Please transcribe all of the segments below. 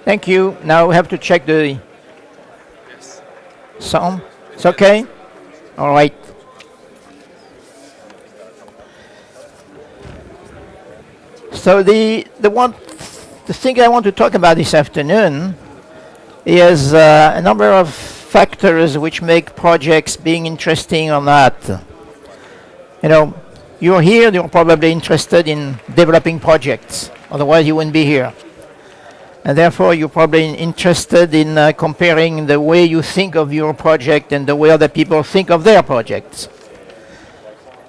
Thank you. Now we have to check the sound. It's okay? All right. So the thing I want to talk about this afternoon is a number of factors which make projects being interesting or not. You know, you're here, you're probably interested in developing projects. Otherwise, you wouldn't be here. And therefore, you're probably interested in comparing the way you think of your project and the way other people think of their projects.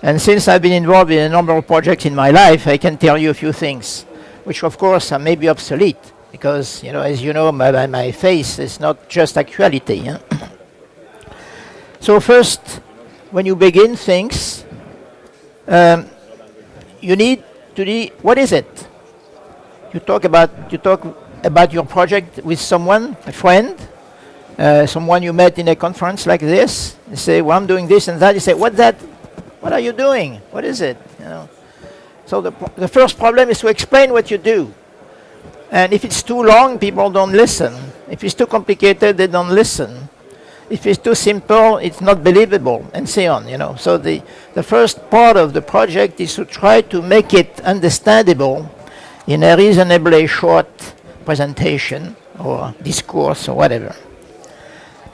And since I've been involved in a number of projects in my life, I can tell you a few things, which of course are maybe obsolete, because, as you know, my face is not just actuality. So first, when you begin things, you need to what is it? You talk about your project with someone, a friend, someone you met in a conference like this. You say, well, I'm doing this and that. You say, what's that? What are you doing? What is it? So the first problem is to explain what you do. And if it's too long, people don't listen. If it's too complicated, they don't listen. If it's too simple, it's not believable, and so on. So the first part of the project is to try to make it understandable in a reasonably short presentation or discourse or whatever.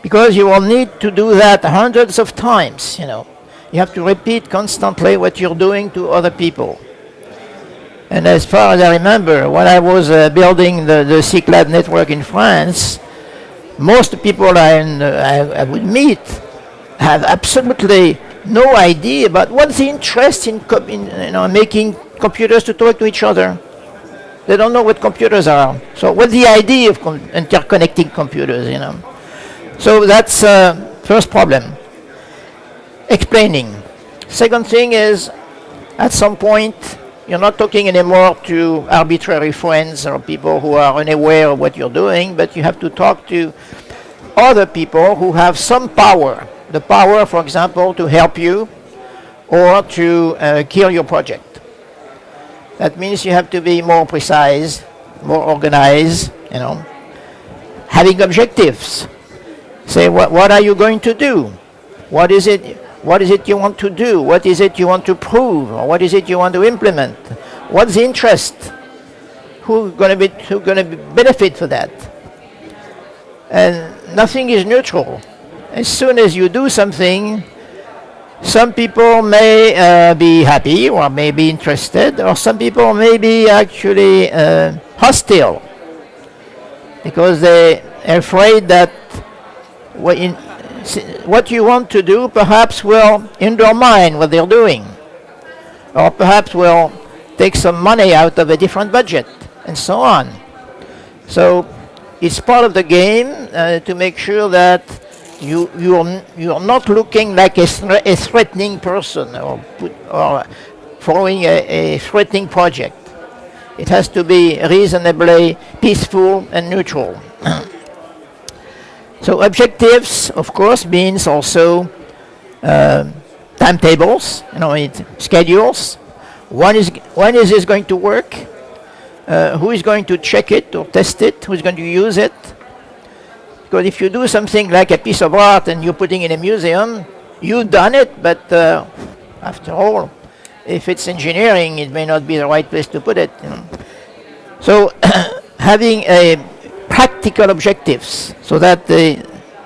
Because you will need to do that hundreds of times. You have to repeat constantly what you're doing to other people. And as far as I remember, when I was building the Cyclade network in France, most people I would meet have absolutely no idea about what's the interest in making computers to talk to each other. They don't know what computers are. So what's the idea of interconnecting computers, So that's first problem. Explaining. Second thing is, at some point, you're not talking anymore to arbitrary friends or people who are unaware of what you're doing, but you have to talk to other people who have some power. The power, for example, to help you or to kill your project. That means you have to be more precise, more organized, having objectives. Say, what are you going to do? What is it you want to do? What is it you want to prove? Or what is it you want to implement? What's the interest? Who's going to benefit for that? And nothing is neutral. As soon as you do something, some people may be happy or may be interested, or some people may be actually hostile because they are afraid that what you want to do perhaps will undermine what they're doing, or perhaps will take some money out of a different budget, and so on. So it's part of the game to make sure that you're not looking like a threatening person or following a threatening project. It has to be reasonably peaceful and neutral. So objectives, of course, means also timetables, schedules. When is this going to work? Who is going to check it or test it? Who is going to use it? Because if you do something like a piece of art and you're putting in a museum, you've done it, but after all, if it's engineering, it may not be the right place to put it. So having a practical objectives so that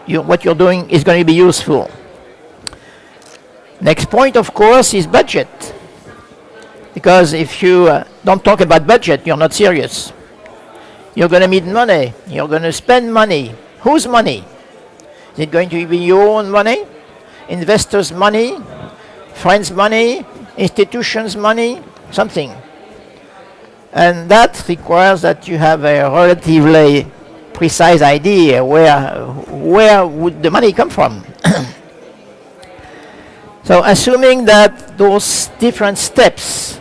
what you're doing is going to be useful. Next point, of course, is budget. Because if you don't talk about budget, you're not serious. You're going to need money. You're going to spend money. Whose money? Is it going to be your own money? Investors' money? Friends' money? Institutions' money? Something. And that requires that you have a relatively precise idea where would the money come from. So assuming that those different steps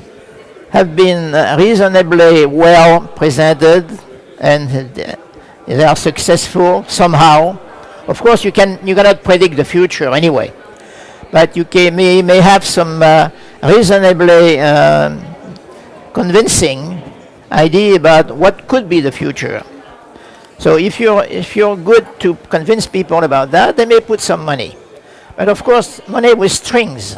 have been reasonably well presented and they are successful somehow. Of course, you cannot predict the future anyway, but you may have some reasonably convincing idea about what could be the future. So if you're good to convince people about that, they may put some money. But of course, money with strings.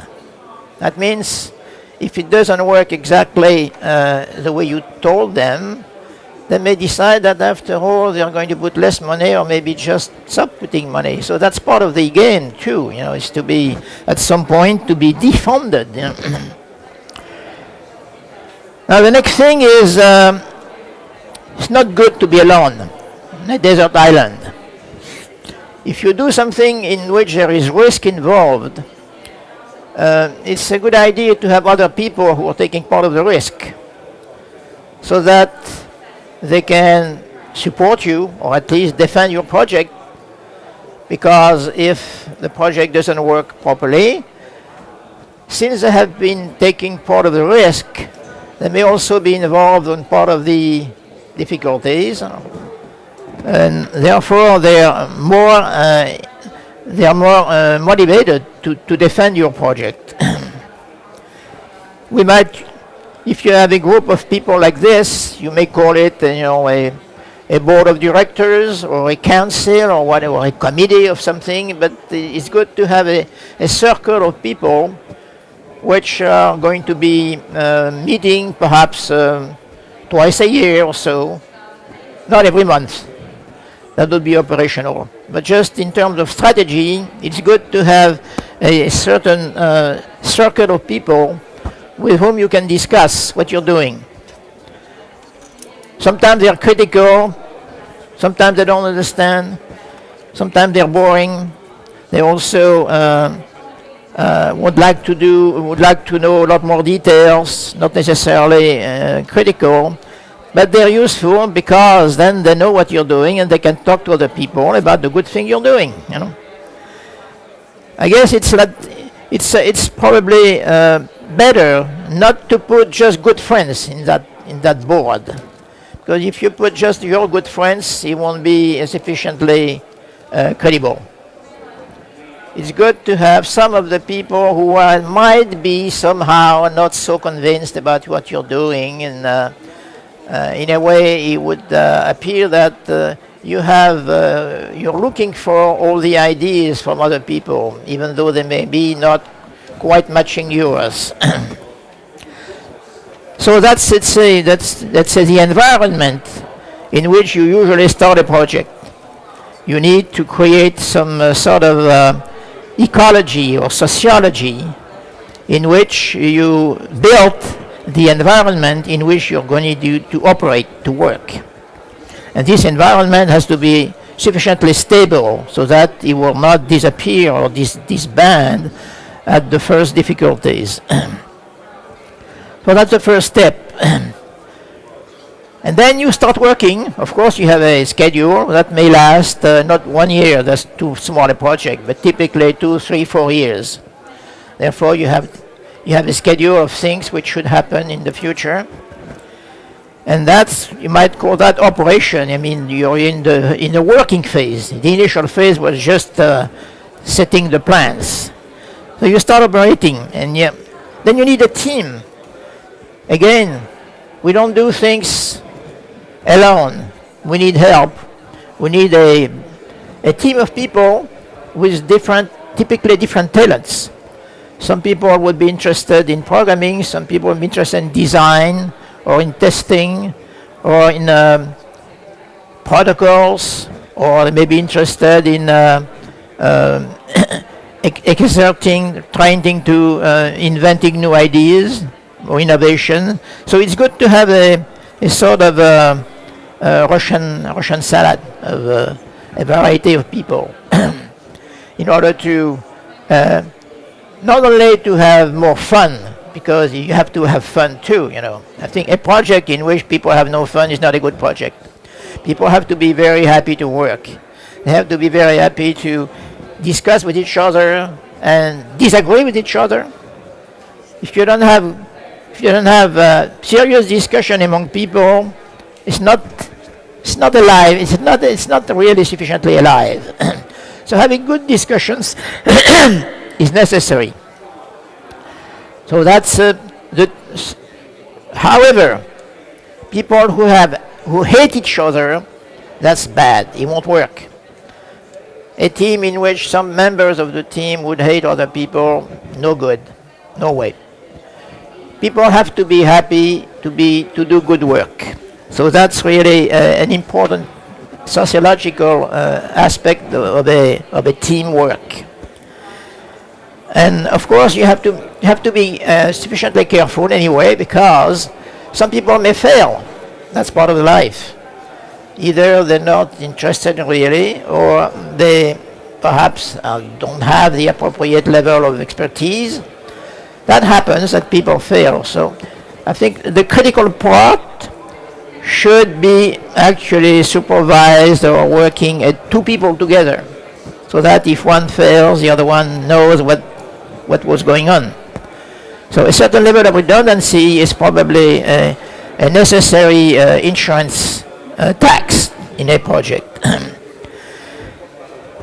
That means if it doesn't work exactly the way you told them, they may decide that after all they're going to put less money or maybe just stop putting money. So that's part of the game too, is to be, at some point, to be defunded. Now the next thing is, it's not good to be alone on a desert island. If you do something in which there is risk involved, it's a good idea to have other people who are taking part of the risk, so that they can support you or at least defend your project, because if the project doesn't work properly, since they have been taking part of the risk, they may also be involved in part of the difficulties, and therefore they are more motivated to defend your project. We might, if you have a group of people like this, you may call it, a board of directors or a council or whatever, a committee of something. But it's good to have a circle of people which are going to be meeting perhaps twice a year or so, not every month. That would be operational. But just in terms of strategy, it's good to have a certain circle of people with whom you can discuss what you're doing. Sometimes they're critical, sometimes they don't understand, sometimes they're boring. They also would like to know a lot more details, not necessarily critical, but they're useful because then they know what you're doing and they can talk to other people about the good thing you're doing. I guess it's probably better not to put just good friends in that board, because if you put just your good friends, it won't be sufficiently credible. It's good to have some of the people who might be somehow not so convinced about what you're doing, and in a way it would appear that you're looking for all the ideas from other people, even though they may be not quite matching yours. So that's the environment in which you usually start a project. You need to create some sort of ecology or sociology in which you build the environment in which you're going to operate, to work. And this environment has to be sufficiently stable so that it will not disappear or disband at the first difficulties. So that's the first step. And then you start working. Of course, you have a schedule that may last not 1 year, that's too small a project, but typically 2, 3, 4 years. Therefore, you have a schedule of things which should happen in the future. And you might call that operation. I mean, you're in the working phase. The initial phase was just setting the plans. So you start operating, and then you need a team. Again, we don't do things alone. We need help. We need a team of people with typically different talents. Some people would be interested in programming, some people would be interested in design, or in testing, or in protocols, or they may be interested in trying to inventing new ideas or innovation. So it's good to have a sort of Russian salad of a variety of people in order to not only to have more fun, because you have to have fun too, I think a project in which people have no fun is not a good project. People have to be very happy to work. They have to be very happy to discuss with each other and disagree with each other. If you don't have serious discussion among people, it's not alive. It's not really sufficiently alive. So having good discussions is necessary. So that's however, people who hate each other That's bad. It won't work. A team in which some members of the team would hate other people, no good. No way. People have to be happy to do good work. So that's really an important sociological aspect of a teamwork. And of course, you have to be sufficiently careful anyway, because some people may fail. That's part of life. Either they're not interested really, or they perhaps don't have the appropriate level of expertise. That happens, that people fail. So I think the critical part should be actually supervised or working at two people together, so that if one fails, the other one knows what was going on. So a certain level of redundancy is probably a necessary insurance tax in a project.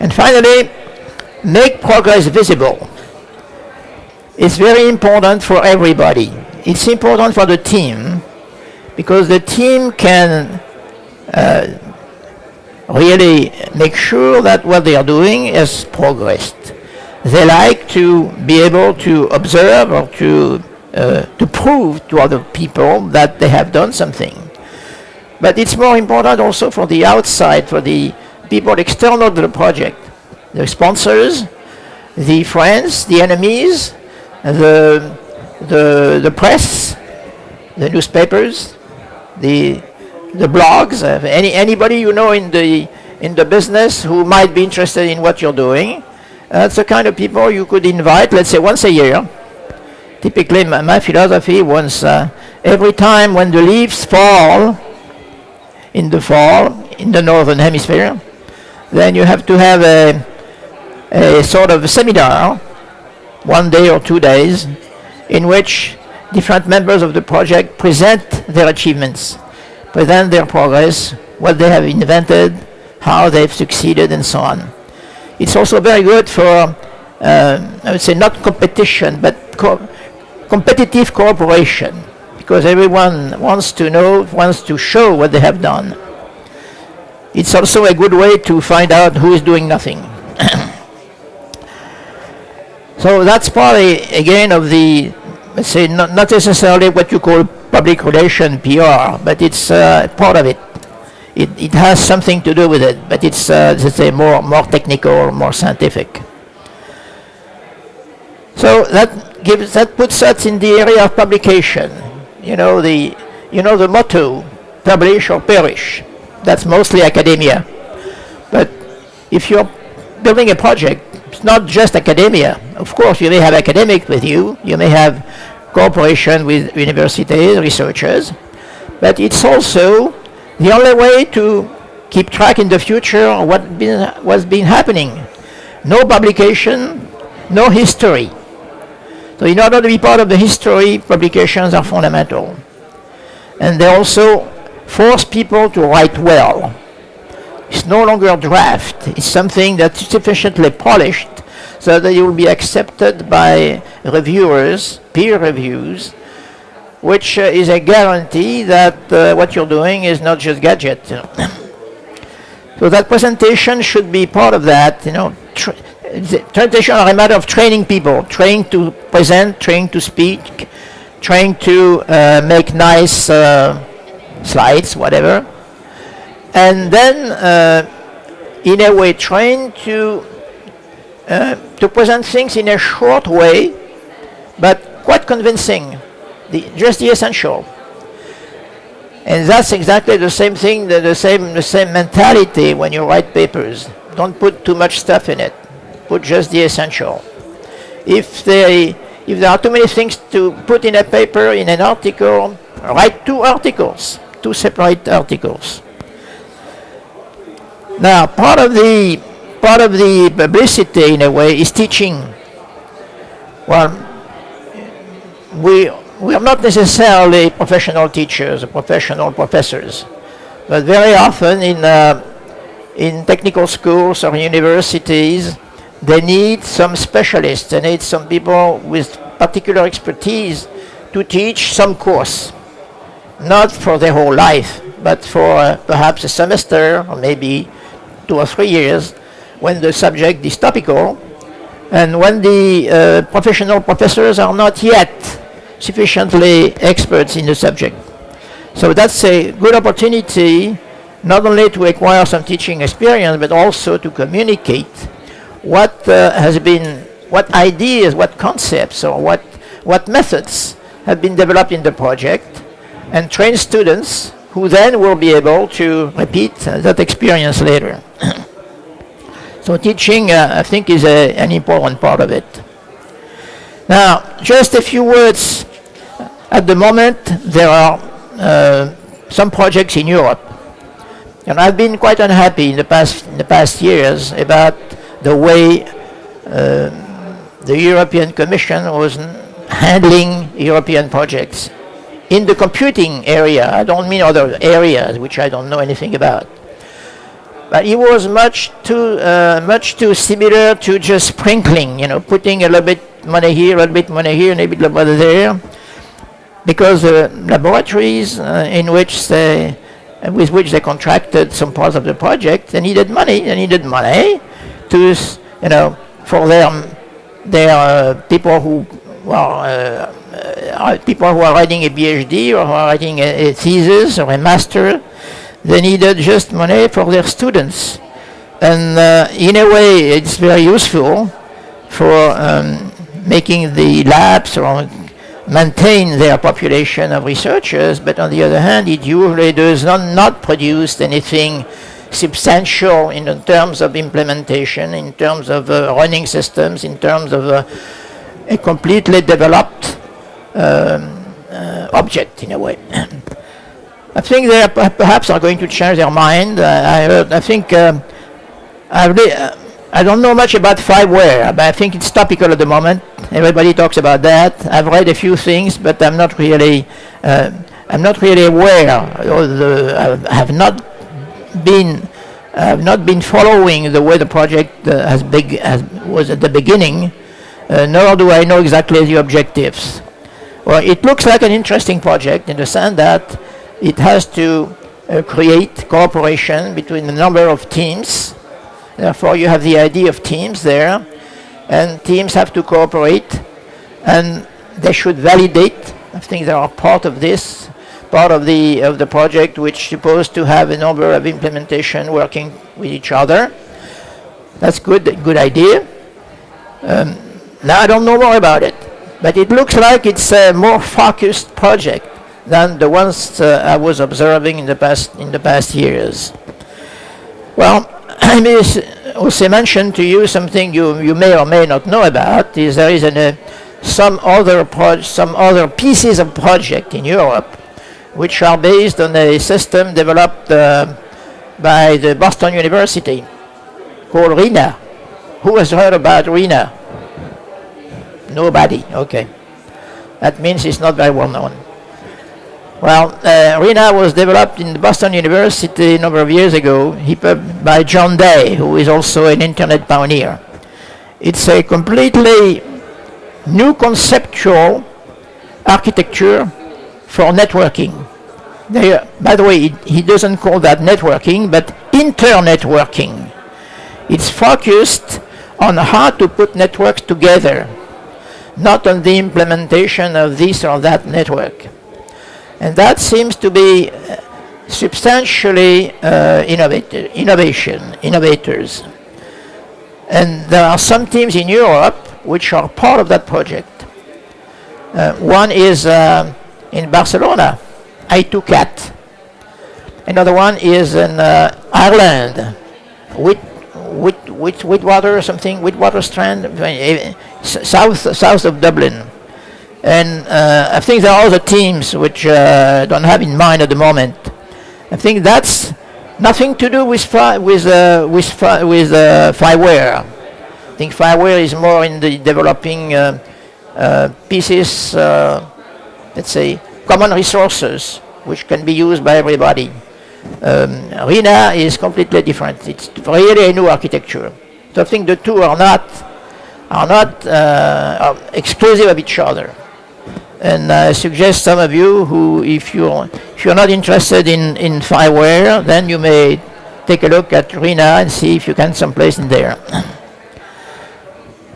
And finally, make progress visible. It's very important for everybody. It's important for the team, because the team can really make sure that what they are doing has progressed. They like to be able to observe or to prove to other people that they have done something. But it's more important also for the outside, for the people external to the project, the sponsors, the friends, the enemies, the press, the newspapers, the blogs, anybody you know in the business who might be interested in what you're doing. That's the kind of people you could invite, let's say once a year. Typically, my philosophy was every time when the leaves fall in the fall in the northern hemisphere, then you have to have a sort of seminar, 1 day or 2 days, in which different members of the project present their achievements, present their progress, what they have invented, how they've succeeded, and so on. It's also very good for, I would say, not competition, but competitive cooperation, because everyone wants to know, wants to show what they have done. It's also a good way to find out who is doing nothing. So that's part, again, of the, let's say, not necessarily what you call public relation PR, but it's part of it. It has something to do with it, but it's, let's say, more technical, more scientific. So that puts us in the area of publication. The motto, publish or perish. That's mostly academia. But if you're building a project, it's not just academia. Of course, you may have academics with you. You may have cooperation with universities, researchers. But it's also the only way to keep track in the future of what's been happening. No publication, no history. So in order to be part of the history, publications are fundamental. And they also force people to write well. It's no longer a draft. It's something that's sufficiently polished so that it will be accepted by reviewers, peer reviews, which is a guarantee that what you're doing is not just gadget. So that presentation should be part of that. Presentation are a matter of training people, training to present, training to speak, trying to make nice slides, whatever, and then in a way train to present things in a short way, but quite convincing, just the essential. And that's exactly the same thing, the same mentality when you write papers. Don't put too much stuff in it. Put just the essential. If there are too many things to put in a paper, in an article, write 2 articles, 2 separate articles. Now, part of the publicity, in a way, is teaching. Well, we are not necessarily professional teachers, or professional professors, but very often in technical schools or universities, they need some specialists. They need some people with particular expertise to teach some course, not for their whole life, but for perhaps a semester or maybe 2 or 3 years when the subject is topical and when the professional professors are not yet sufficiently experts in the subject. So that's a good opportunity not only to acquire some teaching experience, but also to communicate what what ideas, what concepts, or what methods have been developed in the project, and train students who then will be able to repeat that experience later. So teaching, I think, is an important part of it. Now, just a few words. At the moment, there are some projects in Europe, and I've been quite unhappy in the past years about the way the European Commission was handling European projects. In the computing area, I don't mean other areas which I don't know anything about, but it was much too similar to just sprinkling, putting a little bit money here, a little bit money here, and a little bit there, because the laboratories with which they contracted some parts of the project, they needed money to, for their people who are writing a PhD or who are writing a thesis or a master. They needed just money for their students, and in a way, it's very useful for making the labs or maintain their population of researchers. But on the other hand, it usually does not produce anything substantial in terms of implementation, in terms of running systems, in terms of a completely developed object in a way. I think they perhaps are going to change their mind. I don't know much about FIWARE, but I think it's topical at the moment. Everybody talks about that. I've read a few things, but I'm not really aware. I have not been following the way the project was at the beginning, nor do I know exactly the objectives. Well, it looks like an interesting project in the sense that it has to create cooperation between a number of teams. Therefore, you have the idea of teams there, and teams have to cooperate, and they should validate. I think they are part of this, part of the project, which is supposed to have a number of implementation working with each other. That's good idea. Now I don't know more about it, but it looks like it's a more focused project than the ones I was observing in the past years. Well, I may also mention to you something you may or may not know about. Is there is some other pieces of project in Europe which are based on a system developed by the Boston University called RINA. Who has heard about RINA? Nobody. Okay, that means it's not very well known. Well, RINA was developed in Boston University a number of years ago by John Day, who is also an internet pioneer. It's a completely new conceptual architecture for networking. By the way, he doesn't call that networking, but internetworking. It's focused on how to put networks together, not on the implementation of this or that network. And that seems to be substantially innovators. And there are some teams in Europe which are part of that project. One is in Barcelona, I2CAT. Another one is in Ireland, Whitwater Strand, south of Dublin. And I think there are other teams which I don't have in mind at the moment. I think that's nothing to do with FIWARE. I think FIWARE is more in the developing pieces, let's say, common resources which can be used by everybody. RINA is completely different. It's really a new architecture. So I think the two are not exclusive of each other. And I suggest some of you who, if you're not interested in FIWARE, then you may take a look at Rina and see if you can someplace in there.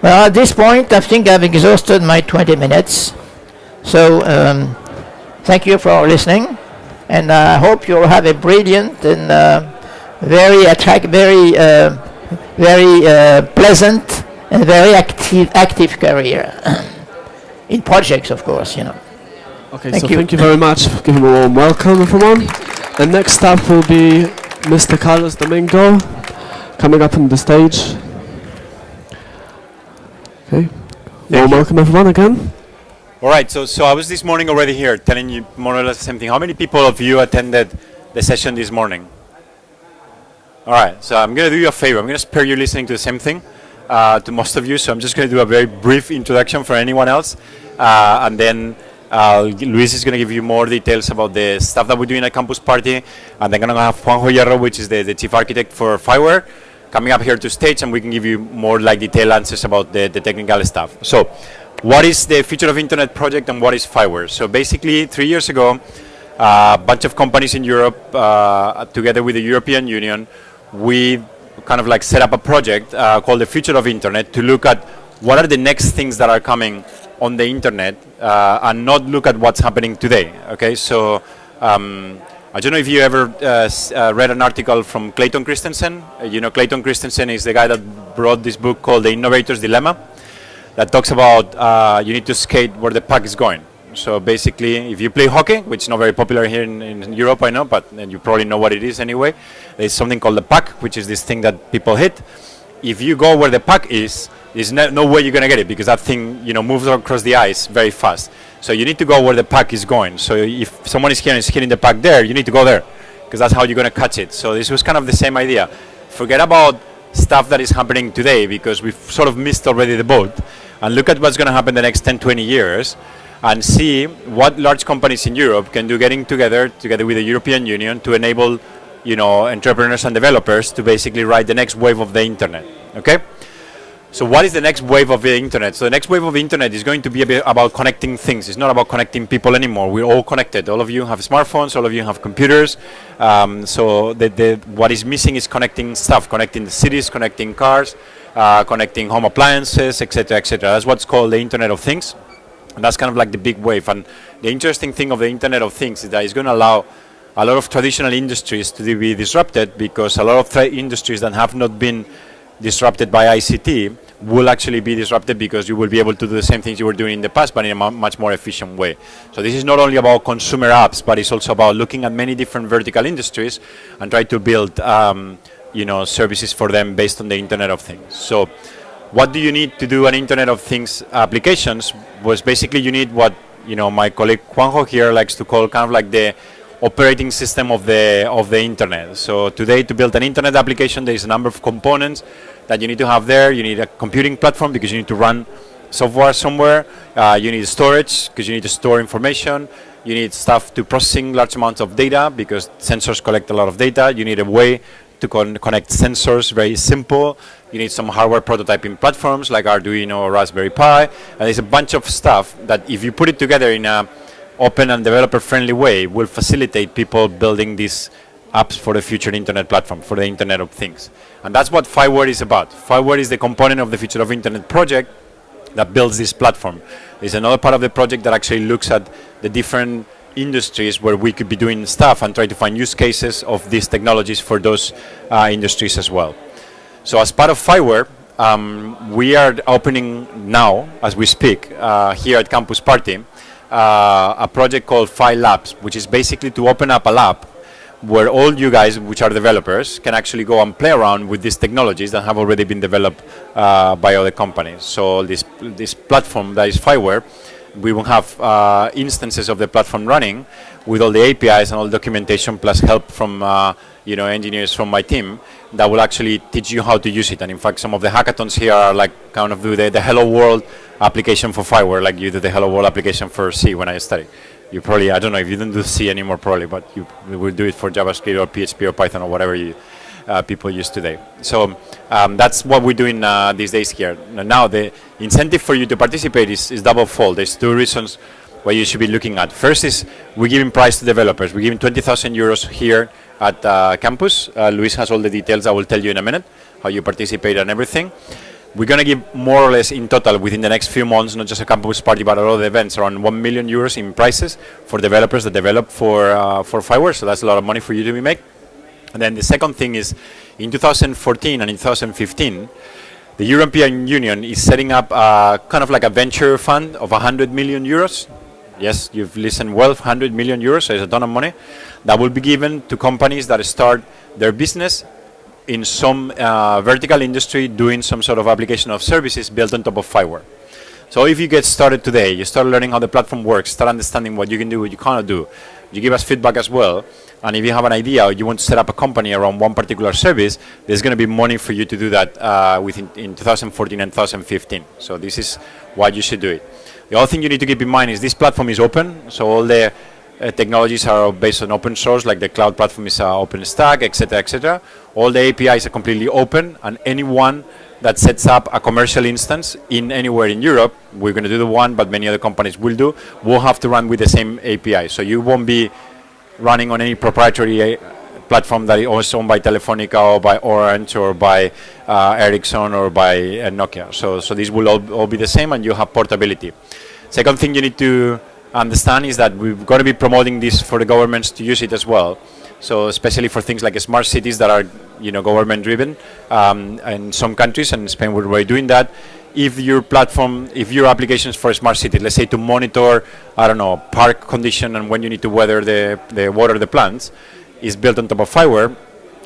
Well, at this point, I think I've exhausted my 20 minutes. So thank you for listening, and I hope you'll have a brilliant and very pleasant and very active career in projects, of course, you know. Okay, thank you very much. Give him a warm welcome, everyone. And next up will be Mr. Carlos Domingo, coming up on the stage. Okay, warm welcome, everyone, again. All right, so I was this morning already here telling you more or less the same thing. How many people of you attended the session this morning? All right, so I'm going to do you a favor. I'm going to spare you listening to the same thing to most of you, so I'm just going to do a very brief introduction for anyone else. And then Luis is going to give you more details about the stuff that we're doing at Campus Party. And then I'm going to have Juanjo Hierro, which is the chief architect for FIWARE, coming up here to stage, and we can give you more detailed answers about the technical stuff. So what is the Future of Internet project and what is FIWARE? So basically 3 years ago, a bunch of companies in Europe, together with the European Union, we kind of set up a project called the Future of Internet to look at what are the next things that are coming on the internet and not look at what's happening today. Okay, so I don't know if you ever read an article from Clayton Christensen. You know, Clayton Christensen is the guy that wrote this book called The Innovator's Dilemma, that talks about you need to skate where the puck is going. So basically, if you play hockey, which is not very popular here in Europe, I know, but you probably know what it is anyway. There's something called the puck, which is this thing that people hit. If you go where the puck is, there's no way you're going to get it, because that thing, moves across the ice very fast. So you need to go where the puck is going. So if someone is here and is hitting the puck there, you need to go there, because that's how you're going to catch it. So this was kind of the same idea. Forget about stuff that is happening today, because we've sort of missed already the boat, and look at what's going to happen the next 10, 20 years, and see what large companies in Europe can do, getting together with the European Union to enable, entrepreneurs and developers to basically ride the next wave of the internet. Okay? So what is the next wave of the internet? So the next wave of the internet is going to be a bit about connecting things. It's not about connecting people anymore. We're all connected. All of you have smartphones. All of you have computers. So what is missing is connecting stuff, connecting the cities, connecting cars, connecting home appliances, etc., etc. That's what's called the Internet of Things. And that's kind of like the big wave. And the interesting thing of the Internet of Things is that it's going to allow a lot of traditional industries to be disrupted, because a lot of industries that have not been disrupted by ICT will actually be disrupted, because you will be able to do the same things you were doing in the past, but in a much more efficient way. So this is not only about consumer apps, but it's also about looking at many different vertical industries and try to build services for them based on the Internet of Things. So what do you need to do an Internet of Things applications? Was basically you need what my colleague Juanjo here likes to call kind of like the operating system of the internet. So today, to build an internet application, there is a number of components that you need to have there. You need a computing platform, because you need to run software somewhere. You need storage, because you need to store information. You need stuff to processing large amounts of data, because sensors collect a lot of data. You need a way to connect sensors, very simple. You need some hardware prototyping platforms like Arduino or Raspberry Pi. And there's a bunch of stuff that, if you put it together in a open and developer-friendly way, will facilitate people building these apps for the future internet platform, for the Internet of Things. And that's what FIWARE is about. FIWARE is the component of the Future of Internet project that builds this platform. There's another part of the project that actually looks at the different industries where we could be doing stuff and try to find use cases of these technologies for those industries as well. So as part of FIWARE, we are opening now, as we speak, here at Campus Party, a project called Fi Labs, which is basically to open up a lab where all you guys, which are developers, can actually go and play around with these technologies that have already been developed by other companies. So this platform that is FIWARE, we will have instances of the platform running with all the APIs and all documentation, plus help from engineers from my team that will actually teach you how to use it. And in fact, some of the hackathons here are like kind of do the Hello World application for FIWARE, like you do the Hello World application for C when I study. You probably, I don't know if you don't do C anymore probably, but you will do it for JavaScript or PHP or Python or whatever people use today. So that's what we're doing these days here. Now the incentive for you to participate is double-fold. There's two reasons what you should be looking at. First is we're giving prize to developers. We're giving 20,000 euros here at campus. Luis has all the details. I will tell you in a minute how you participate and everything. We're going to give more or less in total within the next few months, not just a campus party, but a lot of events, around 1 million euros in prizes for developers that develop for FIWARE. So that's a lot of money for you to make. And then the second thing is, in 2014 and in 2015, the European Union is setting up kind of like a venture fund of 100 million euros. Yes, you've listened well, 100 million euros, so it's a ton of money, that will be given to companies that start their business in some vertical industry doing some sort of application of services built on top of FIWARE. So if you get started today, you start learning how the platform works, start understanding what you can do, what you cannot do, you give us feedback as well, and if you have an idea or you want to set up a company around one particular service, there's going to be money for you to do that in 2014 and 2015. So this is why you should do it. The other thing you need to keep in mind is this platform is open, so all the technologies are based on open source, like the cloud platform is OpenStack, etc., etc. All the APIs are completely open, and anyone that sets up a commercial instance in anywhere in Europe, we're going to do the one, but many other companies will have to run with the same API. So you won't be running on any proprietary platform that is owned by Telefonica or by Orange or by Ericsson or by Nokia. So these will all be the same, and you have portability. Second thing you need to understand is that we've got to be promoting this for the governments to use it as well. So especially for things like smart cities that are, government driven in some countries, and in Spain we're doing that. If your applications for a smart city, let's say to monitor, park condition and when you need to water the plants, is built on top of FIWARE,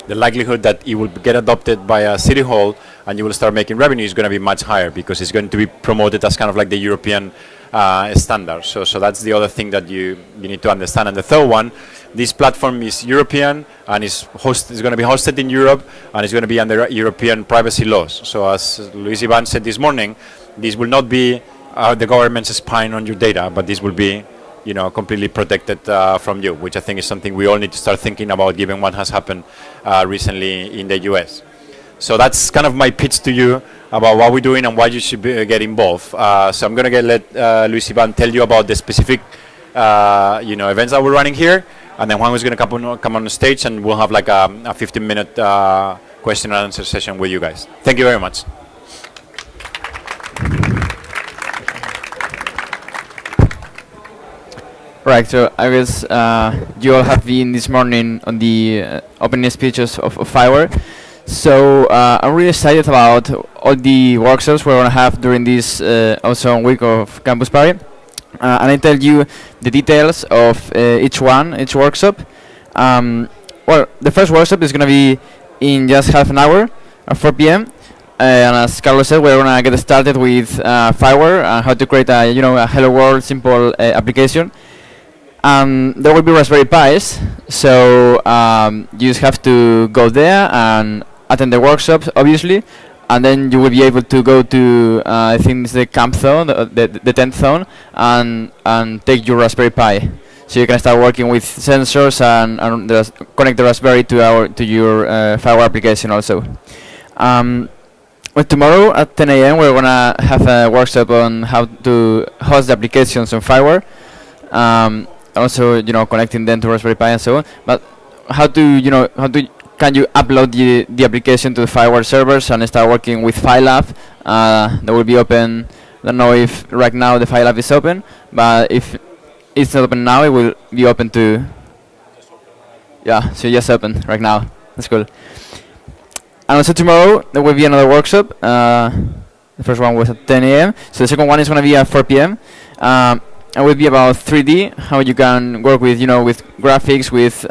the likelihood that it will get adopted by a city hall and you will start making revenue is going to be much higher, because it's going to be promoted as kind of like the European standard. So that's the other thing that you need to understand. And the third one, this platform is European and is going to be hosted in Europe, and it's going to be under European privacy laws. So as Luis Ivan said this morning, this will not be the government's spying on your data, but this will be completely protected from you, which I think is something we all need to start thinking about, given what has happened recently in the US. So that's kind of my pitch to you about what we're doing and why you should get involved. So I'm going to let Luis Ivan tell you about the specific events that we're running here, and then Juan is going to come on the stage, and we'll have like a 15-minute question and answer session with you guys. Thank you very much. Right, so I guess you all have been this morning on the opening speeches of FIWARE. So I'm really excited about all the workshops we're going to have during this awesome week of Campus Party. And I tell you the details of each workshop. Well, the first workshop is going to be in just half an hour at 4 p.m. And as Carlos said, we're going to get started with FIWARE and how to create a Hello World simple application. There will be Raspberry Pis, so you just have to go there and attend the workshops, obviously, and then you will be able to go to I think it's the camp zone, the 10th zone, and take your Raspberry Pi. So you can start working with sensors and connect the Raspberry to your FIWARE application also. Well, tomorrow at 10 a.m. we're gonna have a workshop on how to host the applications on FIWARE. Also, connecting them to Raspberry Pi and so on. But can you upload the application to the FIWARE servers and start working with FileLab? That will be open. I don't know if right now the FileLab is open, but if it's not open now, it will be open to. Yeah, so just open right now. That's cool. And also tomorrow there will be another workshop. The first one was at 10 a.m. So the second one is going to be at 4 p.m. It will be about 3D, how you can work with, with graphics, with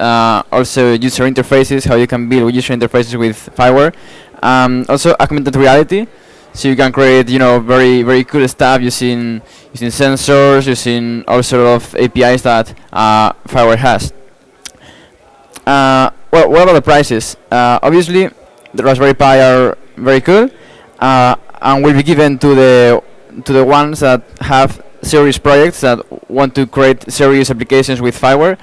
also user interfaces, how you can build user interfaces with FIWARE. Also augmented reality, so you can create, very, very cool stuff using sensors, using all sort of APIs that FIWARE has. Well, what about the prices? Obviously, the Raspberry Pi are very cool, and will be given to the ones that have serious projects that want to create serious applications with FIWARE.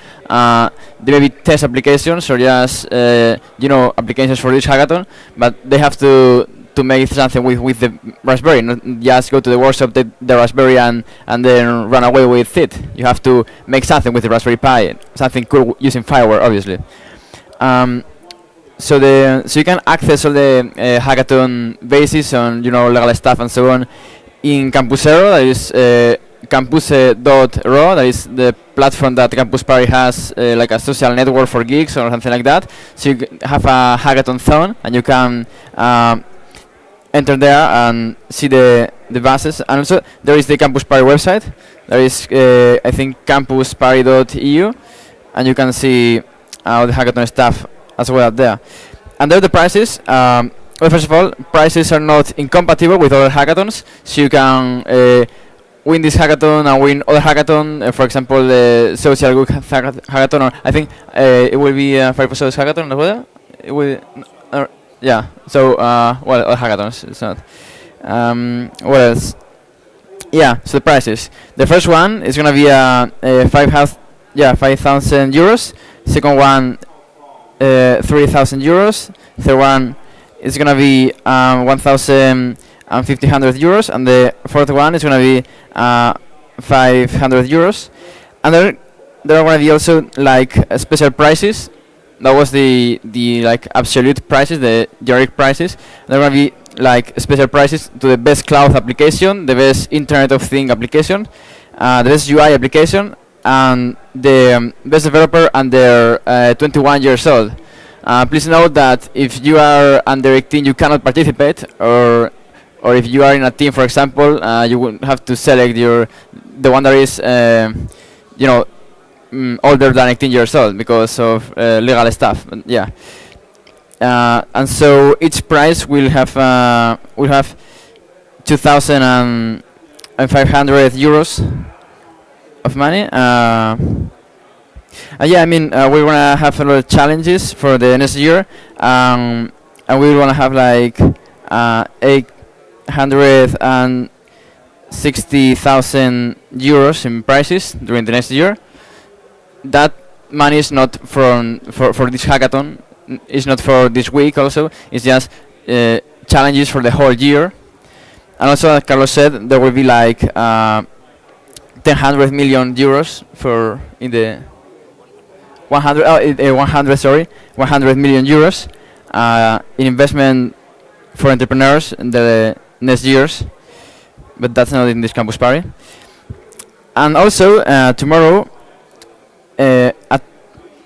They may be test applications or just applications for this hackathon, but they have to to make something with the Raspberry, not just go to the workshop, the Raspberry, and then run away with it. You have to make something with the Raspberry Pi, something cool using FIWARE, obviously. So you can access all the hackathon bases on legal stuff and so on in Campusero. That is campus.ro. That is the platform that Campus Party has, like a social network for geeks or something like that. So you have a hackathon zone, and you can enter there and see the bases. And also there is the Campus Party website. There is I think campusparty.eu, and you can see all the hackathon stuff as well there. And there are the prices. Well, first of all, prices are not incompatible with other hackathons, so you can win this hackathon and win other hackathon. For example, the social good hackathon, or I think it will be a Firefox hackathon as well. It will, yeah. So well, other hackathons. It's not. What else? Yeah. So the prices. The first one is gonna be 5,000 euros. Second one, 3,000 euros. Third one is gonna be 1,500 euros, and the fourth one is gonna be 500 euros. And there are gonna be also like special prices. That was the like absolute prices, the generic prices. There are gonna be like special prices to the best cloud application, the best Internet of Things application, the best UI application, and the best developer under 21 years old. Please note that if you are under 18, you cannot participate, or if you are in a team, for example, you will have to select the one that is older than 18 years old because of legal stuff. But yeah, and so each prize will have 2,500 euros of money. Yeah, I mean, we're gonna have a lot of challenges for the next year, and we wanna have like 860,000 euros in prizes during the next year. That money is not for this hackathon. It's not for this week. Also, it's just challenges for the whole year. And also, as Carlos said, there will be like 100 million euros in the 100 million euros in investment for entrepreneurs in the next years, but that's not in this campus party. And also tomorrow at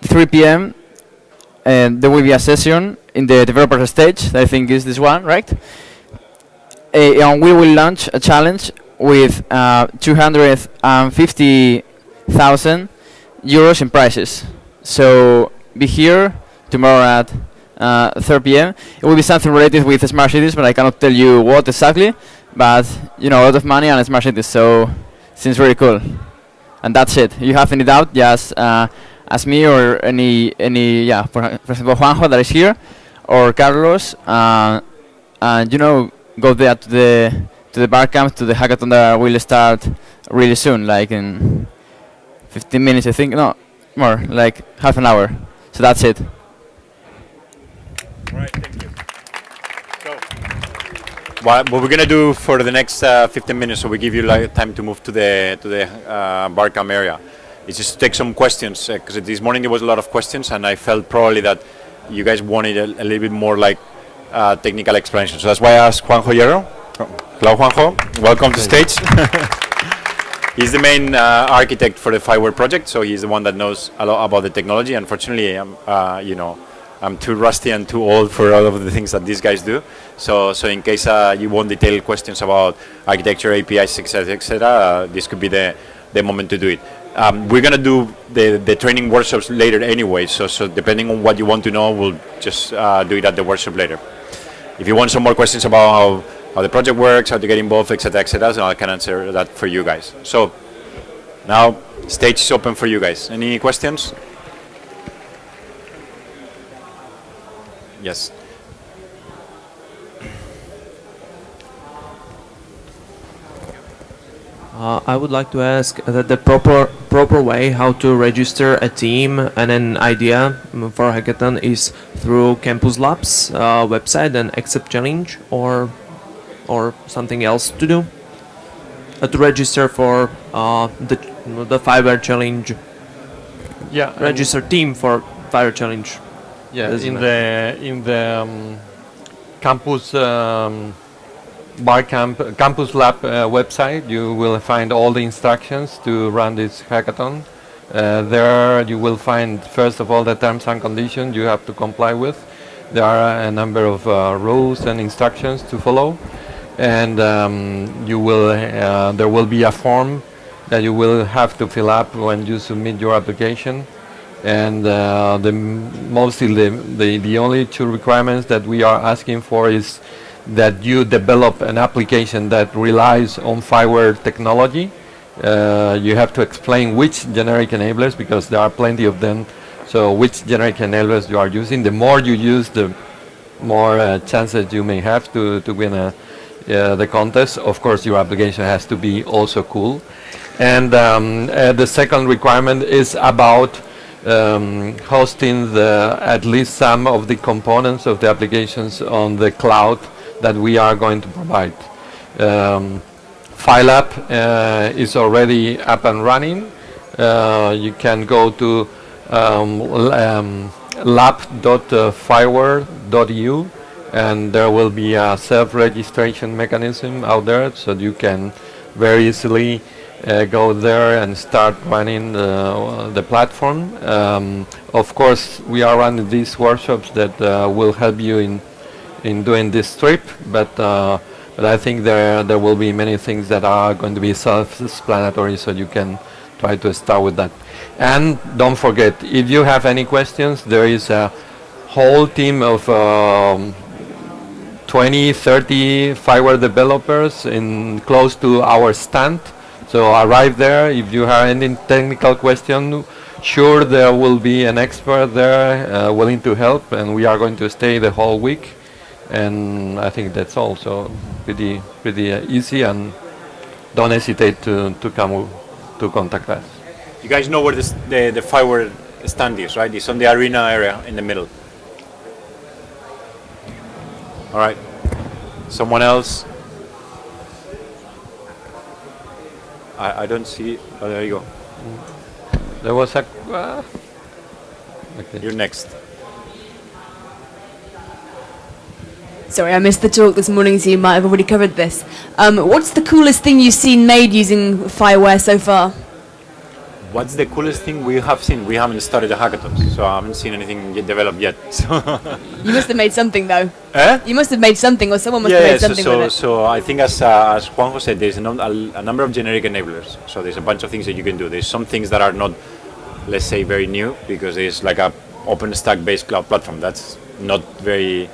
3 p.m. There will be a session in the developer stage. I think is this one, right? And we will launch a challenge with 250,000 euros in prizes. So be here tomorrow at 3 p.m. It will be something related with smart cities, but I cannot tell you what exactly. But a lot of money on smart cities, so seems very cool. And that's it. You have any doubt, just ask me or any for example Juanjo that is here, or Carlos, and go there to the bar camp, to the hackathon that will start really soon, like in 15 minutes, I think. No, more, like half an hour. So that's it. All right, thank you. So, what we're gonna do for the next 15 minutes, so we give you like time to move to the barcamp area, is just to take some questions, because this morning there was a lot of questions, and I felt probably that you guys wanted a little bit more like technical explanation. So that's why I asked Juanjo Hierro. Hello, Juanjo. Welcome to stage. He's the main architect for the FIWARE project, so he's the one that knows a lot about the technology. Unfortunately, I'm too rusty and too old for all of the things that these guys do. So in case you want detailed questions about architecture, APIs, etc., this could be the moment to do it. We're gonna do the training workshops later anyway. So depending on what you want to know, we'll just do it at the workshop later. If you want some more questions about how the project works, how to get involved, etc., so I can answer that for you guys. So now stage is open for you guys. Any questions? Yes. I would like to ask that the proper way how to register a team and an idea for a hackathon is through Campus Labs website and accept challenge, or something else to do to register for the FIWARE challenge. Yeah, Register team for FIWARE challenge. yeah. Isn't In the campus Campus Lab website, you will find all the instructions to run this hackathon. There you will find, first of all, the terms and conditions you have to comply with. There are a number of rules and instructions to follow, and there will be a form that you will have to fill up when you submit your application. And the only two requirements that we are asking for is that you develop an application that relies on FIWARE technology. You have to explain which generic enablers, because there are plenty of them. So which generic enablers you are using. The more you use, the more chances you may have to win the contest. Of course, your application has to be also cool. And the second requirement is about hosting at least some of the components of the applications on the cloud that we are going to provide. FileApp is already up and running. You can go to lab.fiware.eu, and there will be a self-registration mechanism out there, so you can very easily go there and start running the platform. Of course, we are running these workshops that will help you in doing this trip, but I think there will be many things that are going to be self-explanatory, so you can try to start with that. And don't forget, if you have any questions, there is a whole team of 20, 30 FIWARE developers close to our stand. So arrive there. If you have any technical question, sure, there will be an expert there willing to help, and we are going to stay the whole week. And I think that's all. So pretty easy, and don't hesitate to come to contact us. You guys know where the FIWARE stand is, right? It's on the arena area in the middle. All right. Someone else? I don't see. Oh, there you go. There was a. Okay. You're next. Sorry, I missed the talk this morning, so you might have already covered this. What's the coolest thing you've seen made using FIWARE so far? What's the coolest thing we have seen? We haven't started the hackathons, so I haven't seen anything developed yet. You must have made something, though. Eh? You must have made something, or someone must have made something with it. So I think as Juanjo said, there's a number of generic enablers. So there's a bunch of things that you can do. There's some things that are not, let's say, very new, because there's like a OpenStack-based cloud platform. That's not very,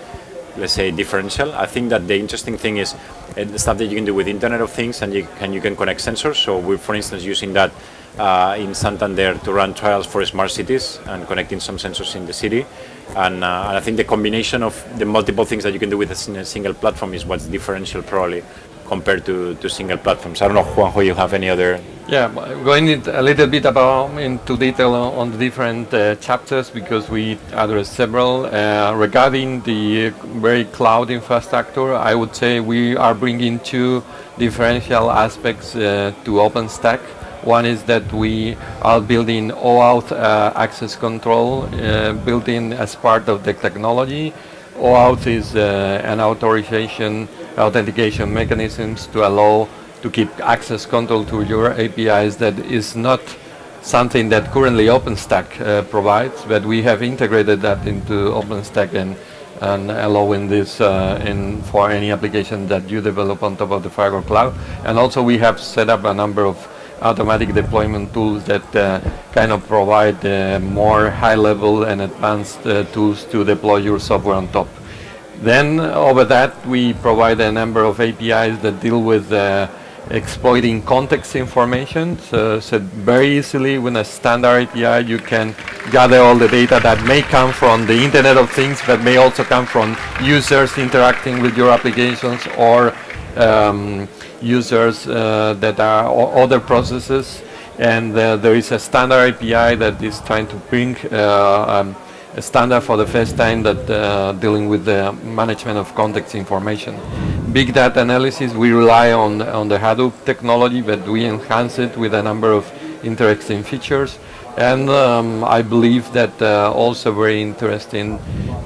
let's say, differential. I think that the interesting thing is the stuff that you can do with Internet of Things, and you can connect sensors. So we're, for instance, using that in Santander to run trials for smart cities and connecting some sensors in the city. And I think the combination of the multiple things that you can do with a single platform is what's differential probably compared to single platforms. I don't know, Juanjo, you have any other? Yeah, going a little bit into detail on the different chapters, because we address several. Regarding the very cloud infrastructure, I would say we are bringing two differential aspects to OpenStack. One is that we are building OAuth access control, built-in as part of the technology. OAuth is an authentication mechanisms to allow to keep access control to your APIs. That is not something that currently OpenStack provides, but we have integrated that into OpenStack and allowing this for any application that you develop on top of the FIWARE cloud. And also we have set up a number of automatic deployment tools that kind of provide more high-level and advanced tools to deploy your software on top. Then over that, we provide a number of APIs that deal with exploiting context information. So very easily with a standard API, you can gather all the data that may come from the Internet of Things, but may also come from users interacting with your applications, or users that are other processes, and there is a standard API that is trying to bring a standard for the first time that dealing with the management of context information. Big data analysis, we rely on the Hadoop technology, but we enhance it with a number of interesting features. And I believe that also very interesting,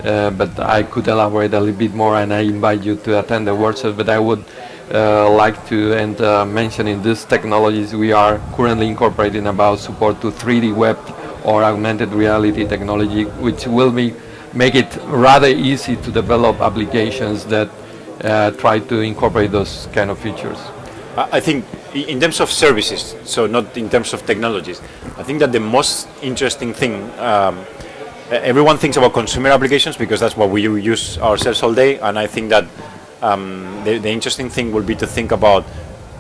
but I could elaborate a little bit more, and I invite you to attend the workshop. But I would like to end mentioning these technologies we are currently incorporating about support to 3D web or augmented reality technology, which will make it rather easy to develop applications that try to incorporate those kind of features. I think in terms of services, so not in terms of technologies, I think that the most interesting thing, everyone thinks about consumer applications because that's what we use ourselves all day, and I think that the interesting thing will be to think about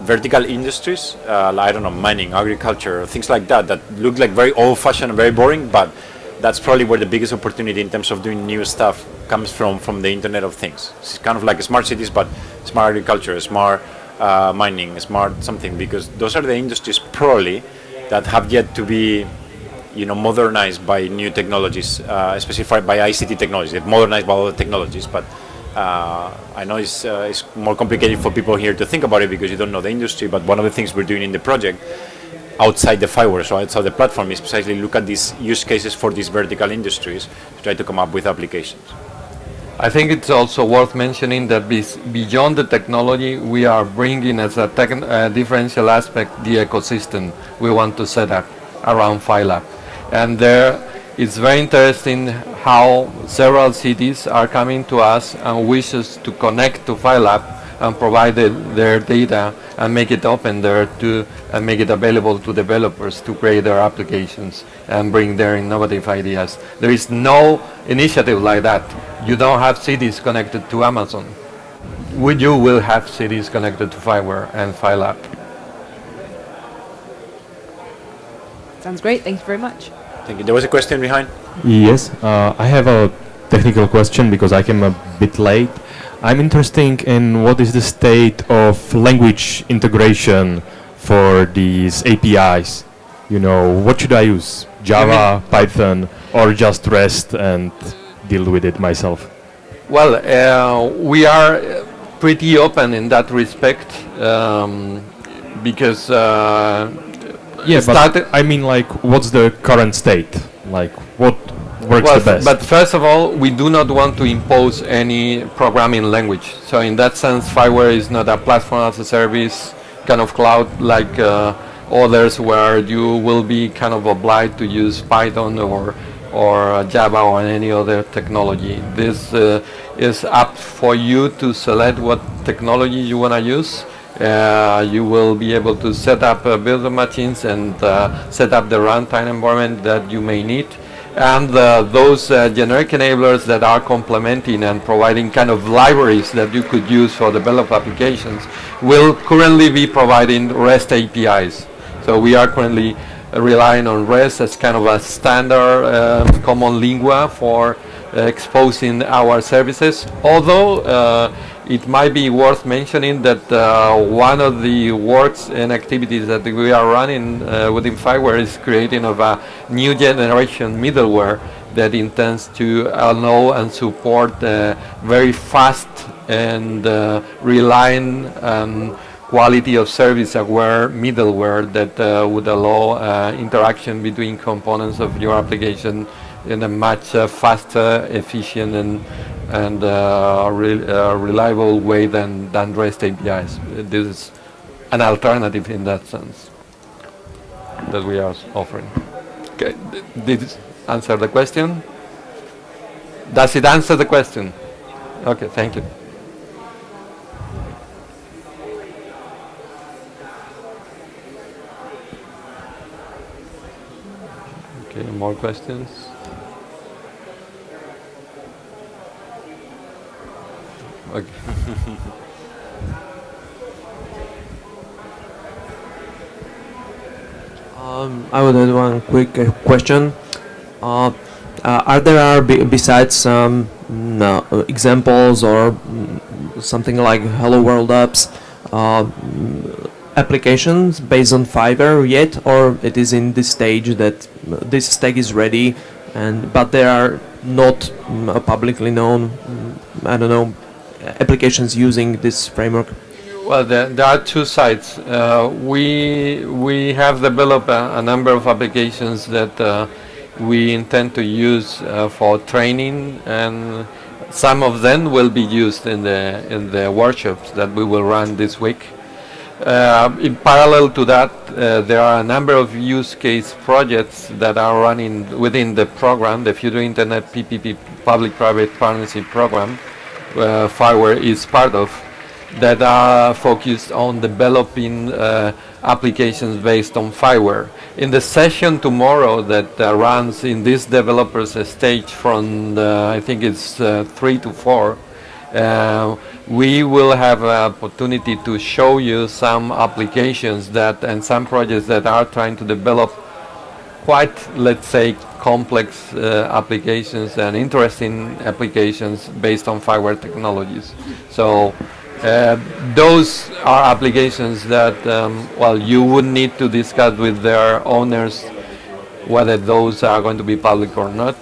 vertical industries, I don't know, mining, agriculture, things like that, that look like very old-fashioned and very boring, but that's probably where the biggest opportunity in terms of doing new stuff comes from the Internet of Things. It's kind of like smart cities, but smart agriculture, smart mining, smart something, because those are the industries probably that have yet to be, modernized by new technologies, especially by ICT technologies, modernized by other technologies. But I know it's more complicated for people here to think about it because you don't know the industry. But one of the things we're doing in the project, outside the FIWARE, so outside the platform, is precisely look at these use cases for these vertical industries to try to come up with applications. I think it's also worth mentioning that beyond the technology, we are bringing as a differential aspect the ecosystem we want to set up around FiLab. And there it's very interesting how several cities are coming to us and wishes to connect to FiLab and provide their data and make it open there and make it available to developers to create their applications and bring their innovative ideas. There is no initiative like that. You don't have cities connected to Amazon. You will have cities connected to FIWARE and FiLab. Sounds great. Thank you very much. Thank you. There was a question behind. Yes, I have a technical question because I came a bit late. I'm interested in what is the state of language integration for these APIs. What should I use? Java, Python, or just REST and deal with it myself? Well, we are pretty open in that respect because but I mean, what's the current state? What works the best? But first of all, we do not want to impose any programming language. So in that sense, FiWARE is not a platform as a service kind of cloud like others where you will be kind of obliged to use Python or Java or any other technology. This is up for you to select what technology you want to use. You will be able to set up virtual machines and set up the runtime environment that you may need. And those generic enablers that are complementing and providing kind of libraries that you could use for developed applications will currently be providing REST APIs. So we are currently relying on REST as kind of a standard common lingua for exposing our services. Although it might be worth mentioning that one of the works and activities that we are running within FiWARE is creating of a new generation middleware that intends to allow and support very fast and relying quality of service aware middleware that would allow interaction between components of your application in a much faster, efficient, and reliable way than REST APIs. This is an alternative in that sense that we are offering. Okay, did it answer the question? Does it answer the question? Okay, thank you. Okay, more questions? Okay. I would add one quick question. Are there besides some examples or something like Hello World apps, applications based on FIWARE yet, or it is in this stage that this stack is ready, but they are not publicly known, I don't know, applications using this framework? Well, there are two sides. We have developed a number of applications that we intend to use for training, and some of them will be used in the workshops that we will run this week. In parallel to that, there are a number of use case projects that are running within the program, the Future Internet PPP, Public-Private Partnership Program, FIWARE is part of, that are focused on developing applications based on FIWARE. In the session tomorrow that runs in this developers stage from I think it's 3 to 4, we will have an opportunity to show you some applications that and some projects that are trying to develop quite, let's say, complex applications and interesting applications based on FIWARE technologies. So those are applications that, well, you would need to discuss with their owners whether those are going to be public or not.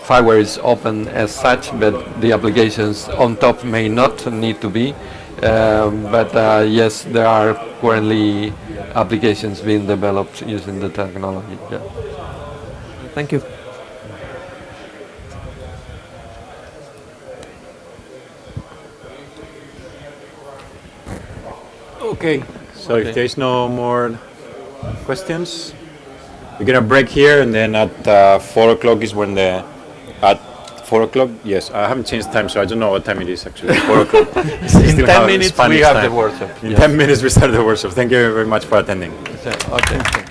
FIWARE is open as such, but the applications on top may not need to be. But yes, there are currently applications being developed using the technology. Yeah. Thank you. Okay, so if there's no more questions, we're gonna break here, and then at 4 o'clock is when at 4 o'clock, yes, I haven't changed time, so I don't know what time it is actually. 4 o'clock. In 10 minutes we have the workshop. In 10 minutes we start the workshop. Thank you very much for attending. Okay.